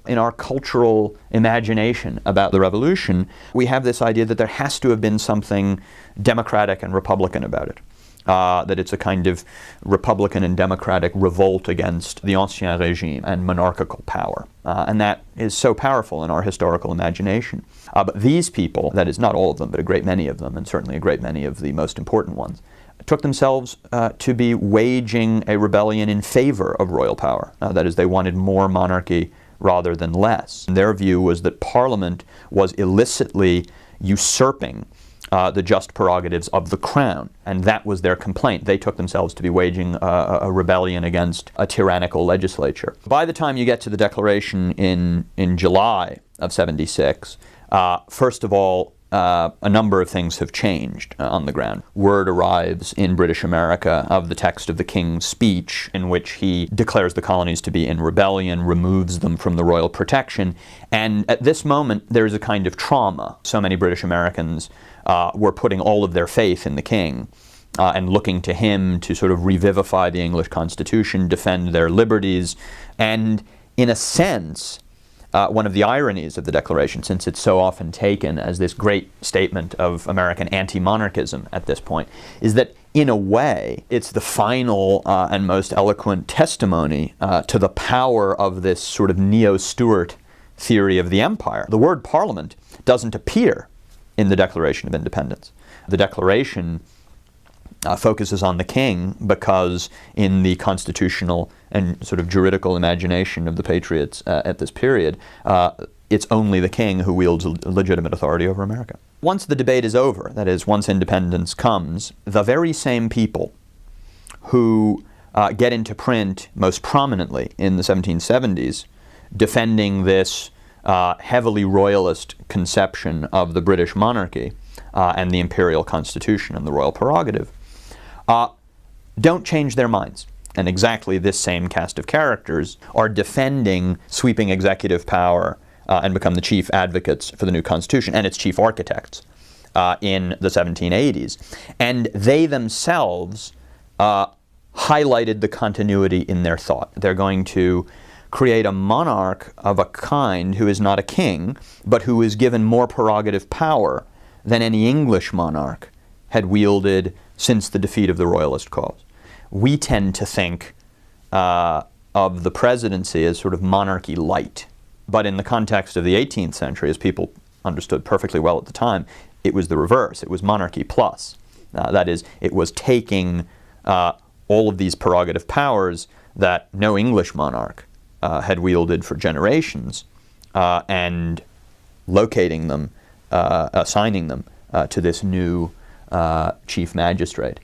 In our cultural imagination about the revolution, we have this idea that there has to have been something democratic and republican about it. That it's a kind of republican and democratic revolt against the ancien regime and monarchical power. And that is so powerful in our historical imagination. But these people, that is not all of them, but a great many of them, and certainly a great many of the most important ones, took themselves to be waging a rebellion in favor of royal power. That is, they wanted more monarchy rather than less. And their view was that Parliament was illicitly usurping the just prerogatives of the crown, and that was their complaint. They took themselves to be waging a rebellion against a tyrannical legislature. By the time you get to the Declaration in July of '76, first of all, a number of things have changed on the ground. Word arrives in British America of the text of the King's speech, in which he declares the colonies to be in rebellion, removes them from the royal protection, and at this moment there is a kind of trauma. So many British Americans were putting all of their faith in the King and looking to him to sort of revivify the English Constitution, defend their liberties, and in a sense, one of the ironies of the Declaration, since it's so often taken as this great statement of American anti-monarchism at this point, is that in a way it's the final and most eloquent testimony to the power of this sort of neo-Stuart theory of the empire. The word Parliament doesn't appear in the Declaration of Independence. The Declaration focuses on the King because in the constitutional and sort of juridical imagination of the patriots at this period, it's only the King who wields legitimate authority over America. Once the debate is over, that is, once independence comes, the very same people who get into print most prominently in the 1770s defending this heavily royalist conception of the British monarchy and the imperial constitution and the royal prerogative don't change their minds. And exactly this same cast of characters are defending sweeping executive power and become the chief advocates for the new Constitution and its chief architects in the 1780s. And they themselves highlighted the continuity in their thought. They're going to create a monarch of a kind who is not a king, but who is given more prerogative power than any English monarch had wielded since the defeat of the Royalist cause. We tend to think of the presidency as sort of monarchy light. But in the context of the 18th century, as people understood perfectly well at the time, it was the reverse. It was monarchy plus. That is, it was taking all of these prerogative powers that no English monarch had wielded for generations and locating them, assigning them to this new chief magistrate.